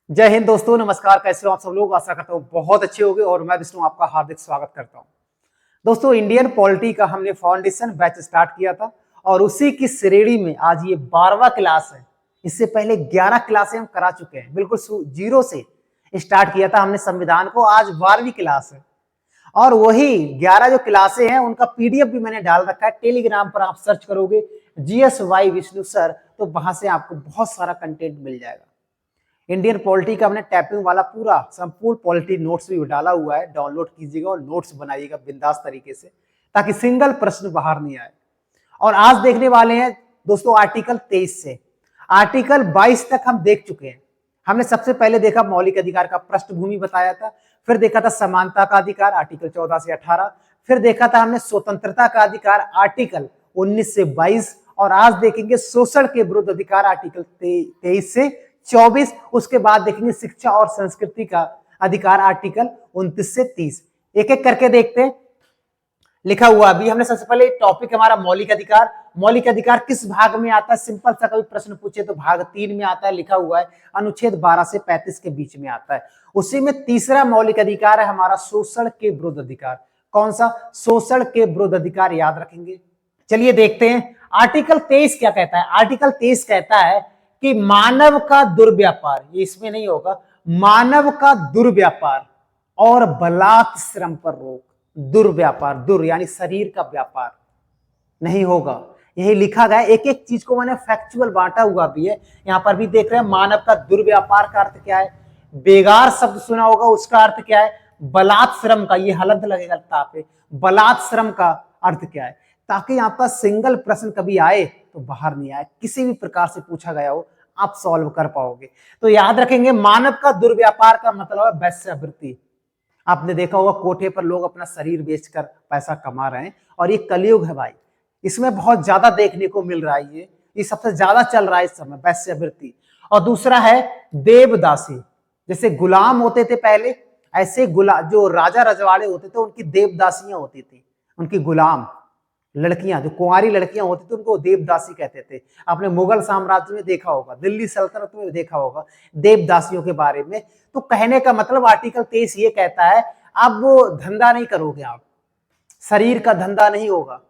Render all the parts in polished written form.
जय हिंद दोस्तों, नमस्कार। कैसे हो आप सब लोग? आशा करता हूँ बहुत अच्छे होंगे और मैं विष्णु आपका हार्दिक स्वागत करता हूँ। दोस्तों, इंडियन पॉलिटी का हमने फाउंडेशन बैच स्टार्ट किया था और उसी की श्रेणी में आज ये 12वां क्लास है। इससे पहले 11 क्लासें हम करा चुके हैं, बिल्कुल जीरो से स्टार्ट किया था हमने संविधान को। आज 12वीं क्लास है और वही 11 जो क्लासें हैं उनका पीडीएफ भी मैंने डाल रखा है। टेलीग्राम पर आप सर्च करोगे GSY विष्णु सर, तो वहां से आपको बहुत सारा कंटेंट मिल जाएगा। इंडियन पॉलिटी का हमने टैपिंग वाला पूरा संपूर्ण पॉलिटी नोट्स भी डाला हुआ है, डाउनलोड कीजिएगा और नोट्स बनाइएगा बिंदास तरीके से, ताकि सिंगल प्रश्न बाहर नहीं आए। और आज देखने वाले हैं दोस्तों आर्टिकल 23 से आर्टिकल 22 तक हम देख चुके हैं। हमने सबसे पहले देखा मौलिक अधिकार का पृष्ठभूमि बताया था, फिर देखा था समानता का अधिकार आर्टिकल 14 से 18, फिर देखा था हमने स्वतंत्रता का अधिकार आर्टिकल 19 से 22, और आज देखेंगे शोषण के विरुद्ध अधिकार आर्टिकल 23 से 24। उसके बाद देखेंगे शिक्षा और संस्कृति का अधिकार आर्टिकल 29 से 30। एक एक करके देखते हैं। लिखा हुआ अभी हमने सबसे पहले टॉपिक हमारा मौलिक अधिकार। मौलिक अधिकार किस भाग में आता है? सिंपल सा कभी प्रश्न पूछे तो भाग 3 में आता है। लिखा हुआ है अनुच्छेद 12 से 35 के बीच में आता है। उसी में तीसरा मौलिक अधिकार है हमारा शोषण के विरुद्ध अधिकार। कौन सा? शोषण के विरुद्ध अधिकार, याद रखेंगे। चलिए देखते हैं आर्टिकल 23 क्या कहता है। आर्टिकल 23 कहता है कि मानव का दुर्व्यापार, ये इसमें नहीं होगा, मानव का दुर्व्यापार और बलात् श्रम पर रोक। दुर्व्यापार, दुर यानी शरीर का व्यापार नहीं होगा, यही लिखा गया। एक एक चीज को मैंने फैक्चुअल बांटा हुआ भी है। यहां पर भी देख रहे हैं मानव का दुर्व्यापार का अर्थ क्या है, बेगार शब्द सुना होगा, उसका अर्थ क्या है, बलात् श्रम का, ये हलंत लगेगा पे, बलात् श्रम का अर्थ क्या है, ताकि यहाँ पर सिंगल प्रश्न कभी आए तो बाहर नहीं आए, किसी भी प्रकार से पूछा गया हो आप सॉल्व कर पाओगे। तो याद रखेंगे मानव का दुर्व्यापार का मतलब है वेश्यावृत्ति। आपने देखा होगा कोठे पर लोग अपना शरीर बेचकर पैसा कमा रहे हैं, और ये कलयुग है भाई, इसमें बहुत ज्यादा देखने को मिल रहा है। ये सबसे ज्यादा चल रहा है इस समय, वेश्यावृत्ति। और दूसरा है देवदासी। जैसे गुलाम होते थे पहले, ऐसे जो राजा रजवाड़े होते थे उनकी देवदासियां होती थी, उनकी गुलाम लड़कियां, जो कुंवारी लड़कियां होती थी उनको देवदासी कहते थे। आपने मुगल साम्राज्य में देखा होगा, दिल्ली सल्तनत में देखा होगा देवदासियों के बारे में। तो कहने का मतलब आर्टिकल 23 ये कहता है अब वो धंधा नहीं करोगे आप, शरीर का धंधा नहीं होगा,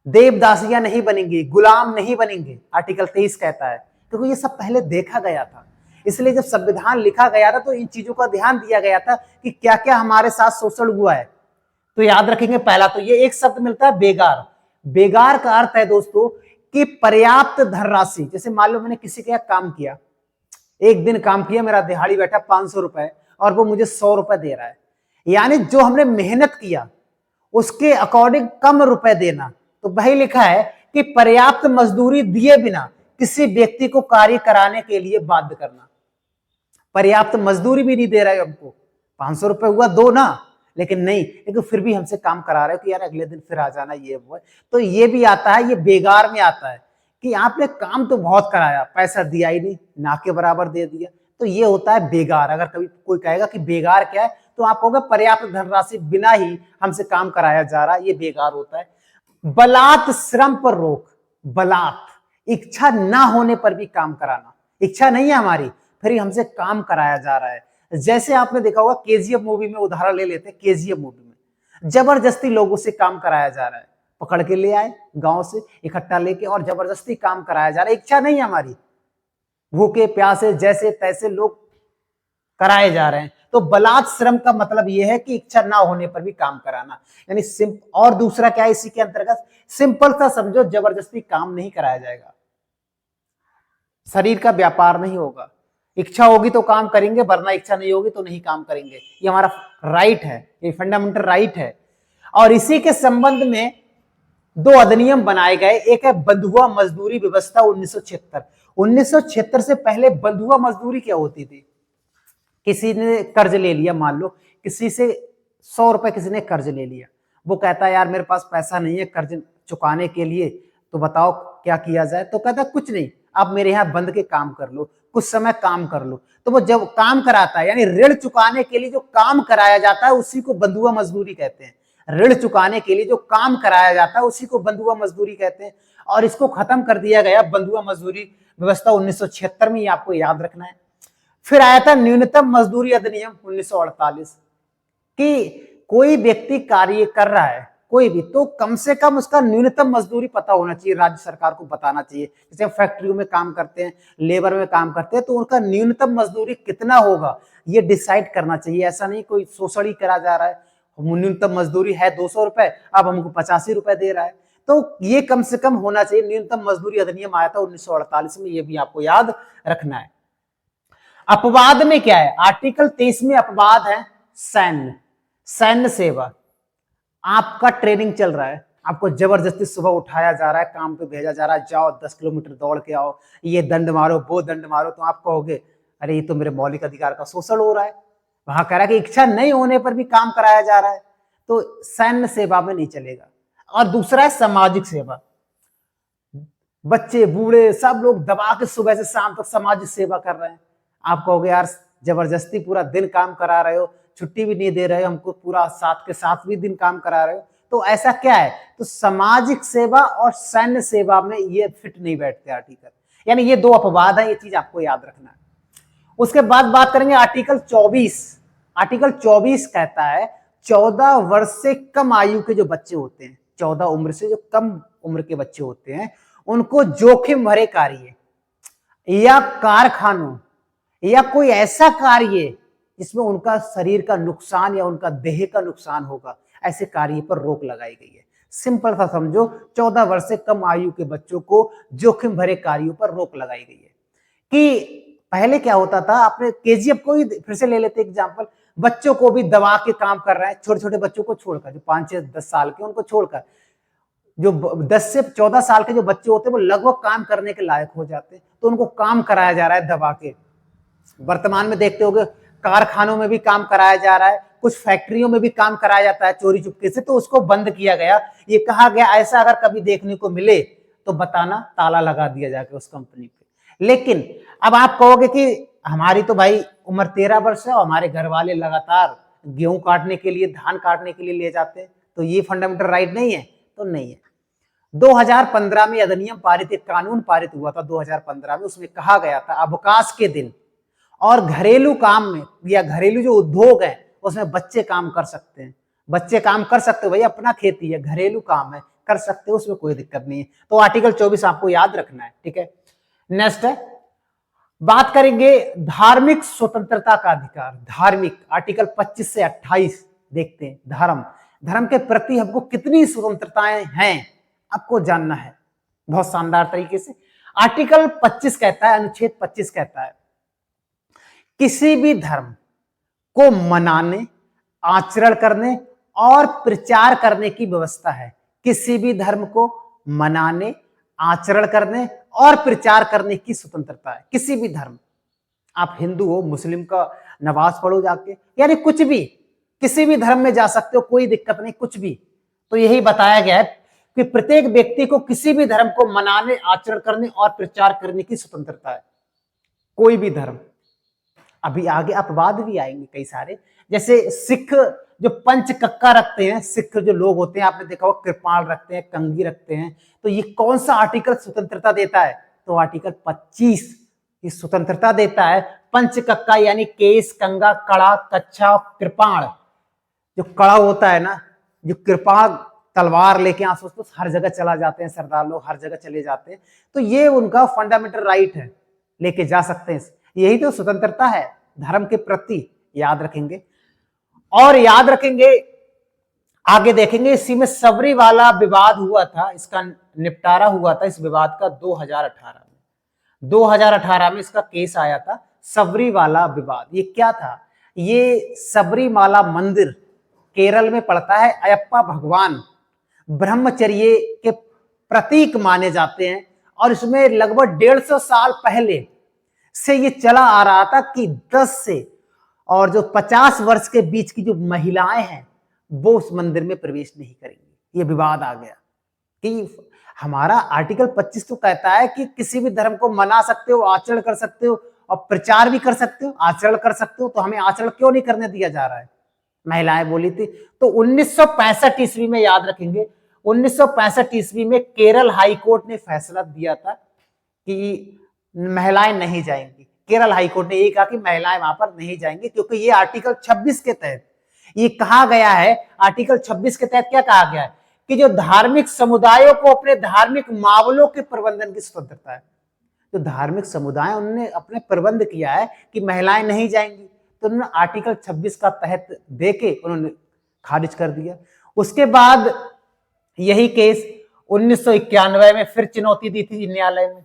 देवदासियां नहीं बनेंगी, गुलाम नहीं बनेंगे, आर्टिकल 23 कहता है। क्योंकि ये सब पहले देखा गया था, इसलिए जब संविधान लिखा गया था तो इन चीजों का ध्यान दिया गया था कि क्या क्या हमारे साथ शोषण हुआ है। तो याद रखेंगे पहला तो ये एक शब्द मिलता है बेगार। बेगार का अर्थ है दोस्तों कि पर्याप्त धनराशि। जैसे मान लो मैंने किसी के यहाँ काम किया, एक दिन काम किया, मेरा दिहाड़ी बैठा 500 रुपए और वो मुझे 100 रुपए दे रहा है, यानी जो हमने मेहनत किया उसके अकॉर्डिंग कम रुपए देना। तो वही लिखा है कि पर्याप्त मजदूरी दिए बिना किसी व्यक्ति को कार्य कराने के लिए बाध्य करना। पर्याप्त मजदूरी भी नहीं दे रहे हमको, 500 रुपए हुआ दो ना, लेकिन नहीं, लेकिन फिर भी हमसे काम करा रहे हो कि यार अगले दिन फिर आ जाना, ये वो है। तो ये भी आता है, ये बेगार में आता है कि आपने काम तो बहुत कराया, पैसा दिया ही नहीं, ना के बराबर दे दिया, तो ये होता है बेगार। अगर कभी कोई कहेगा कि बेगार क्या है, तो आप कहोगे पर्याप्त धनराशि बिना ही हमसे काम कराया जा रहा है, ये बेगार होता है। बलात् श्रम पर रोक। बलात्, इच्छा ना होने पर भी काम कराना, इच्छा नहीं है हमारी फिर हमसे काम कराया जा रहा है। जैसे आपने देखा होगा केजीएफ मूवी में, उदाहरण ले लेते हैं, केजीएफ मूवी में जबरदस्ती लोगों से काम कराया जा रहा है, पकड़ के ले आए गांव से इकट्ठा लेके और जबरदस्ती काम कराया जा रहा है। इच्छा नहीं है हमारी, भूखे प्यासे जैसे तैसे लोग कराए जा रहे हैं। तो बलात् श्रम का मतलब यह है कि इच्छा ना होने पर भी काम कराना, यानी और दूसरा क्या है इसी के अंतर्गत, सिंपल सा समझो, जबरदस्ती काम नहीं कराया जाएगा, शरीर का व्यापार नहीं होगा। इच्छा होगी तो काम करेंगे, वरना इच्छा नहीं होगी तो नहीं काम करेंगे। ये हमारा राइट है, ये फंडामेंटल राइट है। और इसी के संबंध में दो अधिनियम बनाए गए। एक है बंधुआ मजदूरी व्यवस्था 1976। 1976 से पहले बंधुआ मजदूरी क्या होती थी? किसी ने कर्ज ले लिया, मान लो किसी से 100 रुपए किसी ने कर्ज ले लिया, वो कहता है यार मेरे पास पैसा नहीं है कर्ज चुकाने के लिए, तो बताओ क्या किया जाए? तो कहता है कुछ नहीं, आप मेरे यहाँ बंद के काम कर लो, कुछ समय काम कर लो। तो वो जब काम कराता है, यानी ऋण चुकाने के लिए जो काम कराया जाता है उसी को बंधुआ मजदूरी कहते हैं। ऋण चुकाने के लिए जो काम कराया जाता है उसी को बंधुआ मजदूरी कहते हैं। और इसको खत्म कर दिया गया बंधुआ मजदूरी व्यवस्था 1976 में, ये आपको याद रखना है। फिर आया था न्यूनतम मजदूरी अधिनियम 1948 कि कोई व्यक्ति कार्य कर रहा है कोई भी, तो कम से कम उसका न्यूनतम मजदूरी पता होना चाहिए, राज्य सरकार को बताना चाहिए। जैसे फैक्ट्रियों में काम करते हैं, लेबर में काम करते हैं, तो उनका न्यूनतम मजदूरी कितना होगा ये डिसाइड करना चाहिए। ऐसा नहीं कोई शोषण ही करा जा रहा है, न्यूनतम मजदूरी है 200 रुपए, अब हमको 85 रुपए दे रहा है, तो ये कम से कम होना चाहिए। न्यूनतम मजदूरी अधिनियम आया था 1948 में, ये भी आपको याद रखना है। अपवाद में क्या है, आर्टिकल 23 में अपवाद है सैन्य सेवा। आपका ट्रेनिंग चल रहा है, आपको जबरदस्ती सुबह उठाया जा रहा है, काम पे भेजा जा रहा है, जाओ 10 किलोमीटर दौड़ के आओ, ये दंड मारो वो दंड मारो, तो आप कहोगे अरे ये तो मेरे मौलिक अधिकार का शोषण हो रहा है। वहां कह रहा है कि इच्छा नहीं होने पर भी काम कराया जा रहा है, तो सैन्य सेवा में नहीं चलेगा। और दूसरा है सामाजिक सेवा, बच्चे बूढ़े सब लोग दबा के सुबह से शाम तक सामाजिक सेवा कर रहे हैं। आप कहोगे यार जबरदस्ती पूरा दिन काम करा रहे हो, छुट्टी भी नहीं दे रहे हो हमको, पूरा साथ के साथ भी दिन काम करा रहे हो, तो ऐसा क्या है। तो सामाजिक सेवा और सैन्य सेवा में ये फिट नहीं बैठते आर्टिकल, यानी ये दो अपवाद है, ये चीज आपको याद रखना है। उसके बाद बात करेंगे आर्टिकल 24। आर्टिकल 24 कहता है 14 वर्ष से कम आयु के जो बच्चे होते हैं, 14 उम्र से जो कम उम्र के बच्चे होते हैं, उनको जोखिम भरे कार्य या कारखानों या कोई ऐसा कार्य जिसमें उनका शरीर का नुकसान या उनका देह का नुकसान होगा, ऐसे कार्य पर रोक लगाई गई है। सिंपल सा समझो, 14 वर्ष से कम आयु के बच्चों को जोखिम भरे कार्यों पर रोक लगाई गई है। कि पहले क्या होता था, आपने केजीएफ को ही फिर से ले लेते एग्जांपल, बच्चों को भी दबा के काम कर रहे हैं, छोटे छोटे बच्चों को छोड़कर, जो 5 से 10 साल के उनको छोड़कर, जो 10 से 14 साल के जो बच्चे होते हैं वो लगभग काम करने के लायक हो जाते हैं, तो उनको काम कराया जा रहा है दबा के। वर्तमान में देखते होंगे कारखानों में भी काम कराया जा रहा है, कुछ फैक्ट्रियों में भी काम कराया जाता है चोरी चुपके से, तो उसको बंद किया गया। ये कहा गया ऐसा अगर कभी देखने को मिले तो बताना, ताला लगा दिया जाके उस कंपनी पे। लेकिन अब आप कहोगे कि हमारी तो भाई उम्र 13 वर्ष है और हमारे घर वाले लगातार गेहूं काटने के लिए, धान काटने के लिए ले जाते हैं, तो ये फंडामेंटल राइट नहीं है, तो नहीं है। 2015 में अधिनियम पारित, एक कानून पारित हुआ था 2015 में, उसमें कहा गया था अवकाश के दिन और घरेलू काम में या घरेलू जो उद्योग है उसमें बच्चे काम कर सकते हैं। बच्चे काम कर सकते हो भाई, अपना खेती है, घरेलू काम है, कर सकते हो, उसमें कोई दिक्कत नहीं है। तो आर्टिकल 24 आपको याद रखना है, ठीक है। नेक्स्ट है, बात करेंगे धार्मिक स्वतंत्रता का अधिकार। धार्मिक, आर्टिकल 25 से 28 देखते हैं। धर्म के प्रति हमको कितनी स्वतंत्रताएं हैं आपको जानना है बहुत शानदार तरीके से। आर्टिकल 25 कहता है, अनुच्छेद 25 कहता है किसी भी धर्म को मनाने, आचरण करने और प्रचार करने की व्यवस्था है। किसी भी धर्म को मनाने, आचरण करने और प्रचार करने की स्वतंत्रता है। किसी भी धर्म, आप हिंदू हो, मुस्लिम का नमाज पढ़ो जाके, यानी कुछ भी, किसी भी धर्म में जा सकते हो, कोई दिक्कत नहीं, कुछ भी। तो यही बताया गया है कि प्रत्येक व्यक्ति को किसी भी धर्म को मनाने, आचरण करने और प्रचार करने की स्वतंत्रता है, कोई भी धर्म। अभी आगे अपवाद भी आएंगे कई सारे, जैसे सिख जो पंच कक्का रखते हैं, सिख जो लोग होते हैं, आपने देखा हो कृपाण रखते हैं, कंघी रखते हैं, तो ये कौन सा आर्टिकल स्वतंत्रता देता है, तो आर्टिकल 25 ये स्वतंत्रता देता है। पंच कक्का यानी केस, कंगा, कड़ा, कच्छा, कृपाण। जो कड़ा होता है ना, जो कृपाण तलवार लेके आंसू तो हर जगह चला जाते हैं, सरदार लोग हर जगह चले जाते हैं, तो ये उनका फंडामेंटल राइट है, लेके जा सकते हैं। यही तो स्वतंत्रता है धर्म के प्रति, याद रखेंगे। और याद रखेंगे, आगे देखेंगे, इसी में सबरी वाला विवाद हुआ था, इसका निपटारा हुआ था इस विवाद का 2018 में। 2018 में इसका केस आया था, सबरी वाला विवाद। ये क्या था, ये सबरीमाला मंदिर केरल में पड़ता है। अयप्पा भगवान ब्रह्मचर्य के प्रतीक माने जाते हैं, और इसमें लगभग 150 साल पहले से ये चला आ रहा था कि 10 से और जो 50 वर्ष के बीच की जो महिलाएं हैं वो उस मंदिर में प्रवेश नहीं करेंगी। ये विवाद आ गया कि हमारा आर्टिकल 25 तो कहता है कि किसी भी धर्म को मना सकते हो, आचरण कर सकते हो और प्रचार भी कर सकते हो, आचरण कर सकते हो, तो हमें आचरण क्यों नहीं करने दिया जा रहा है, महिलाएं बोली थी। तो 1965 ईस्वी में, याद रखेंगे, 1965 ईस्वी में केरल हाई कोर्ट ने फैसला दिया था कि महिलाएं नहीं जाएंगी। केरल हाईकोर्ट ने ये कहा कि महिलाएं वहां पर नहीं जाएंगी, क्योंकि ये आर्टिकल 26 के तहत ये कहा गया है। आर्टिकल 26 के तहत क्या कहा गया है कि जो धार्मिक समुदायों को अपने धार्मिक मामलों के प्रबंधन की स्वतंत्रता है। जो धार्मिक समुदाय उन्होंने अपने प्रबंध किया है कि महिलाएं नहीं जाएंगी, तो उन्होंने आर्टिकल 26 का तहत देके उन्होंने खारिज कर दिया। उसके बाद यही केस 1991 में फिर चुनौती दी थी न्यायालय में,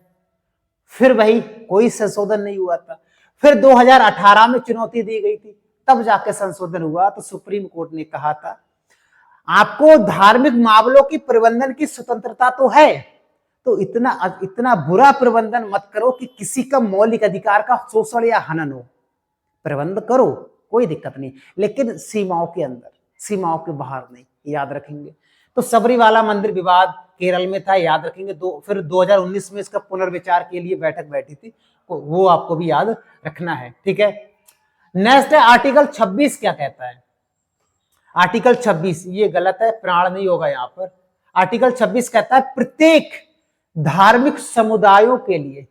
फिर वही कोई संशोधन नहीं हुआ था। फिर 2018 में चुनौती दी गई थी, तब जाके संशोधन हुआ। तो सुप्रीम कोर्ट ने कहा था आपको धार्मिक मामलों की प्रबंधन की स्वतंत्रता तो है, तो इतना बुरा प्रबंधन मत करो कि किसी का मौलिक अधिकार का शोषण या हनन हो। प्रबंध करो, कोई दिक्कत नहीं, लेकिन सीमाओं के अंदर, सीमाओं के बाहर नहीं, याद रखेंगे। तो सबरीवाला मंदिर विवाद केरल में था, याद रखेंगे। फिर 2019 में इसका पुनर्विचार के लिए बैठक बैठी थी, वो आपको भी याद रखना है, ठीक है। नेक्स्ट है आर्टिकल 26 क्या कहता है। आर्टिकल 26 ये गलत है, प्राण नहीं होगा यहां पर। आर्टिकल 26 कहता है प्रत्येक धार्मिक समुदायों के लिए,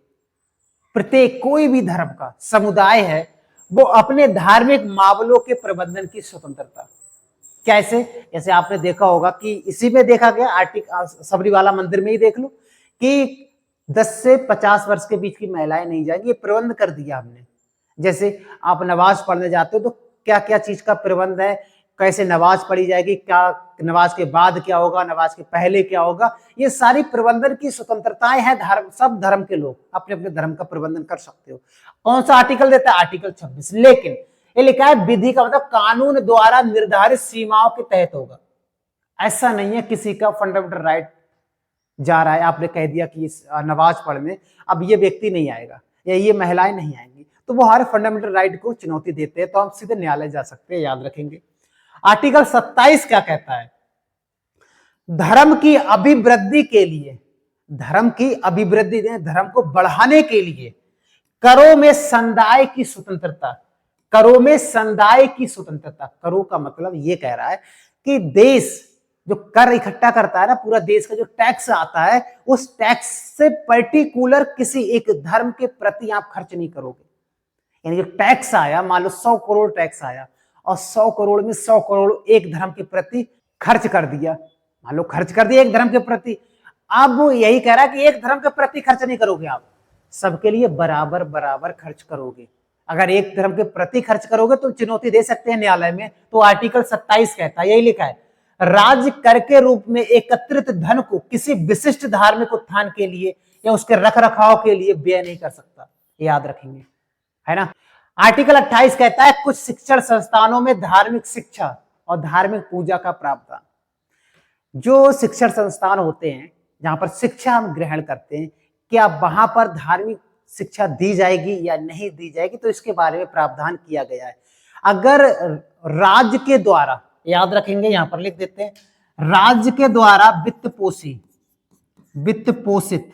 प्रत्येक कोई भी धर्म का समुदाय है वो अपने धार्मिक मामलों के प्रबंधन की स्वतंत्रता। कैसे? जैसे आपने देखा होगा कि इसी में देखा गया, आर्टिकल सबरीवाला मंदिर में ही देख लो कि 10 से 50 वर्ष के बीच की महिलाएं नहीं जाएंगी, ये प्रबंध कर दिया हमने। जैसे आप नमाज पढ़ने जाते हो तो क्या क्या चीज का प्रबंध है, कैसे नमाज पढ़ी जाएगी, क्या नमाज के बाद क्या होगा, नमाज के पहले क्या होगा, ये सारी प्रबंधन की स्वतंत्रताएं हैं। सब धर्म के लोग अपने अपने धर्म का प्रबंधन कर सकते हो। कौन सा आर्टिकल देता है? आर्टिकल 26। लेकिन ये लिखा है विधि का मतलब कानून द्वारा निर्धारित सीमाओं के तहत होगा। ऐसा नहीं है किसी का फंडामेंटल राइट जा रहा है, आपने कह दिया कि नमाज पढ़ने अब ये व्यक्ति नहीं आएगा या ये महिलाएं नहीं आएंगी, तो वो हर फंडामेंटल राइट को चुनौती देते हैं, तो हम सीधे न्यायालय जा सकते हैं, याद रखेंगे। आर्टिकल 27 क्या कहता है? धर्म की अभिवृद्धि के लिए, धर्म की अभिवृद्धि, धर्म को बढ़ाने के लिए करों में संदाय की स्वतंत्रता। करों में संदाय की स्वतंत्रता, करों का मतलब ये कह रहा है कि देश जो कर इकट्ठा करता है ना, पूरा देश का जो टैक्स आता है, उस टैक्स से पर्टिकुलर किसी एक धर्म के प्रति आप खर्च नहीं करोगे। यानी जो टैक्स आया, मान लो 100 करोड़ टैक्स आया और 100 करोड़ में 100 करोड़ एक धर्म के प्रति खर्च कर दिया, मान लो खर्च कर दिया एक धर्म के प्रति। अब वो यही कह रहा है कि एक धर्म के प्रति खर्च नहीं करोगे, आप सबके लिए बराबर बराबर खर्च करोगे। अगर एक धर्म के प्रति खर्च करोगे तो चुनौती दे सकते हैं न्यायालय में। तो आर्टिकल 27 कहता है, यही लिखा है, राज्य कर के रूप में एकत्रित धन को किसी विशिष्ट धार्मिक उत्थान के लिए या उसके रख रखाव के लिए व्यय नहीं कर सकता, याद रखेंगे, है ना। आर्टिकल 28 कहता है कुछ शिक्षण संस्थानों में धार्मिक शिक्षा और धार्मिक पूजा का प्रावधान। जो शिक्षण संस्थान होते हैं जहां पर शिक्षा हम ग्रहण करते हैं, क्या वहां पर धार्मिक शिक्षा दी जाएगी या नहीं दी जाएगी, तो इसके बारे में प्रावधान किया गया है। अगर राज्य के द्वारा, याद रखेंगे यहां पर लिख देते हैं, राज्य के द्वारा वित्त पोषित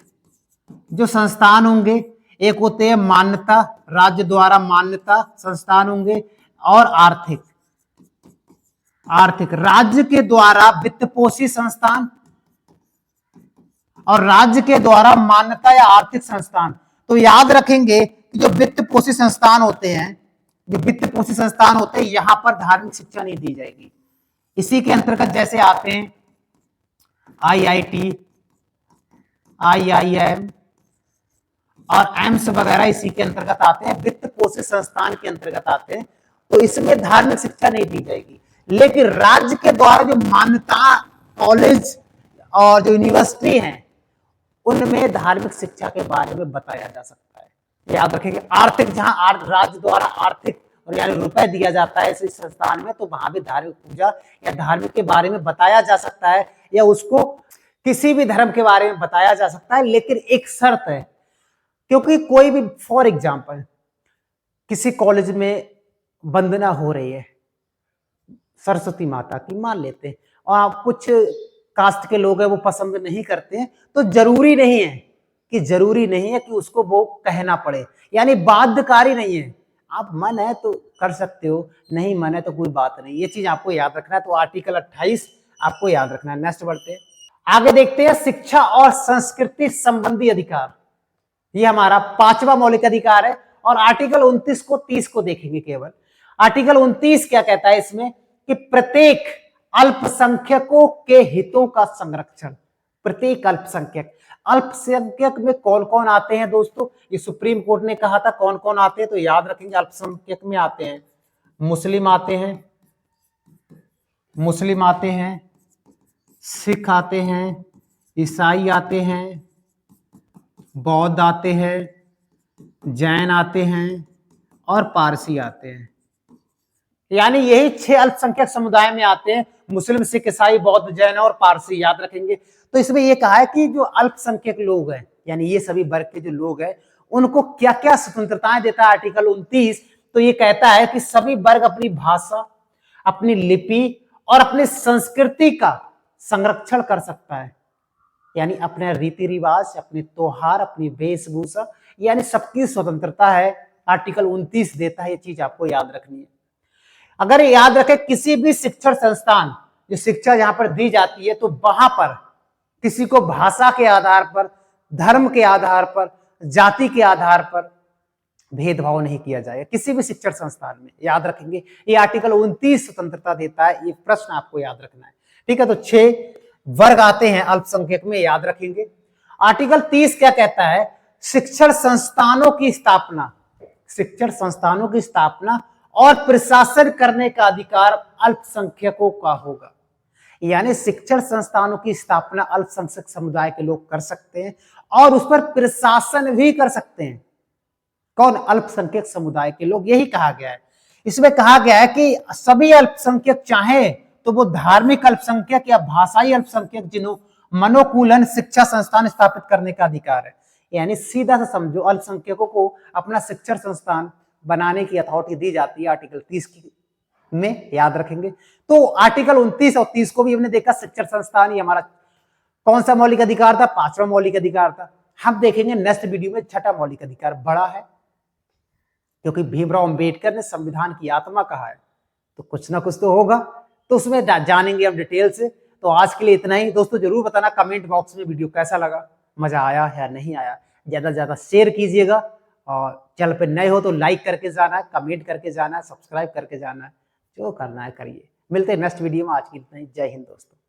जो संस्थान होंगे, एक होते हैं मान्यता, राज्य द्वारा मान्यता संस्थान होंगे, और आर्थिक राज्य के द्वारा वित्त पोषित संस्थान और राज्य के द्वारा मान्यता या आर्थिक संस्थान। तो याद रखेंगे कि जो वित्त पोषित संस्थान होते हैं, यहां पर धार्मिक शिक्षा नहीं दी जाएगी। इसी के अंतर्गत जैसे आते हैं IIT, IIM और एम्स वगैरह, इसी के अंतर्गत आते हैं, वित्त पोषित संस्थान के अंतर्गत आते हैं, तो इसमें धार्मिक शिक्षा नहीं दी जाएगी। लेकिन राज्य के द्वारा जो मान्यता कॉलेज और जो यूनिवर्सिटी हैं, उनमें धार्मिक शिक्षा के बारे में बताया जा सकता है, याद रखेंगे। आर्थिक, जहां राज्य द्वारा आर्थिक और यानी रुपए दिया जाता है इस संस्थान में, तो वहां भी धार्मिक पूजा या धार्मिक के बारे में बताया जा सकता है, या उसको किसी भी धर्म के बारे में बताया जा सकता है। लेकिन एक शर्त है, क्योंकि कोई भी, फॉर एग्जाम्पल, किसी कॉलेज में वंदना हो रही है सरस्वती माता की, मान लेते हैं, और कुछ कास्ट के लोग हैं वो पसंद नहीं करते हैं, तो जरूरी नहीं है कि उसको वो कहना पड़े, यानी बाध्यकारी नहीं है। आप मन है तो कर सकते हो, नहीं मन है तो कोई बात नहीं, ये चीज आपको याद रखना है। तो आर्टिकल 28 आपको याद रखना है। नेक्स्ट बढ़ते हैं, आगे देखते हैं शिक्षा और संस्कृति संबंधी अधिकार। ये हमारा 5वां मौलिक अधिकार है, और आर्टिकल 29 को 30 को देखेंगे केवल। आर्टिकल 29 क्या कहता है इसमें कि प्रत्येक अल्पसंख्यकों के हितों का संरक्षण। प्रत्येक अल्पसंख्यक में कौन कौन आते हैं दोस्तों, ये सुप्रीम कोर्ट ने कहा था कौन कौन आते हैं, तो याद रखेंगे अल्पसंख्यक में आते हैं मुस्लिम आते हैं, सिख आते हैं, ईसाई आते हैं, बौद्ध आते हैं, जैन आते हैं और पारसी आते हैं। यानी यही 6 अल्पसंख्यक समुदाय में आते हैं, मुस्लिम, सिख, ईसाई, बौद्ध, जैन और पारसी, याद रखेंगे। तो इसमें यह कहा है कि जो अल्पसंख्यक लोग हैं, यानी ये सभी वर्ग के जो लोग हैं, उनको क्या क्या स्वतंत्रताएं देता है आर्टिकल 29। तो ये कहता है कि सभी वर्ग अपनी भाषा, अपनी लिपि और अपनी संस्कृति का संरक्षण कर सकता है। यानी अपने रीति रिवाज, अपने त्योहार, अपनी वेशभूषा, यानी सबकी स्वतंत्रता है, आर्टिकल 29 देता है। ये चीज आपको याद रखनी है। अगर याद रखें, किसी भी शिक्षण संस्थान, जो शिक्षा जहां पर दी जाती है, तो वहां पर किसी को भाषा के आधार पर, धर्म के आधार पर, जाति के आधार पर भेदभाव नहीं किया जाएगा किसी भी शिक्षण संस्थान में, याद रखेंगे। ये आर्टिकल 29 स्वतंत्रता देता है। ये प्रश्न आपको याद रखना है, ठीक है। तो 6 वर्ग आते हैं अल्पसंख्यक में, याद रखेंगे। आर्टिकल 30 क्या कहता है, शिक्षण संस्थानों की स्थापना और प्रशासन करने का अधिकार अल्पसंख्यकों का होगा। यानी शिक्षण संस्थानों की स्थापना अल्पसंख्यक समुदाय के लोग कर सकते हैं और उस पर प्रशासन भी कर सकते हैं। कौन? अल्पसंख्यक समुदाय के लोग। यही कहा गया है। इसमें कहा गया है कि सभी अल्पसंख्यक चाहे तो वो धार्मिक अल्पसंख्यक या भाषाई अल्पसंख्यक, जिन्हों मनोकूलन शिक्षा संस्थान स्थापित करने का अधिकार है। यानी सीधा सा समझो, अल्पसंख्यकों को अपना शिक्षण संस्थान बनाने की अथॉरिटी दी जाती है आर्टिकल 30 में, याद रखेंगे। तो आर्टिकल 29 और 30 को भी हमने देखा, शिक्षण संस्थान ये हमारा कौन सा मौलिक अधिकार था? 5वां मौलिक अधिकार था। हम देखेंगे नेक्स्ट वीडियो में 6ठा मौलिक अधिकार बड़ा है, क्योंकि भीमराव अंबेडकर ने संविधान की आत्मा कहा है, तो कुछ ना कुछ तो होगा, तो उसमें जानेंगे हम डिटेल से। तो आज के लिए इतना ही दोस्तों। जरूर बताना कमेंट बॉक्स में वीडियो कैसा लगा, मजा आया या नहीं आया। ज्यादा से ज्यादा शेयर कीजिएगा और चैनल पे नए हो तो लाइक करके जाना है, कमेंट करके जाना है, सब्सक्राइब करके जाना है, जो करना है करिए। मिलते हैं नेक्स्ट वीडियो में। आज की इतना ही। जय हिंद दोस्तों।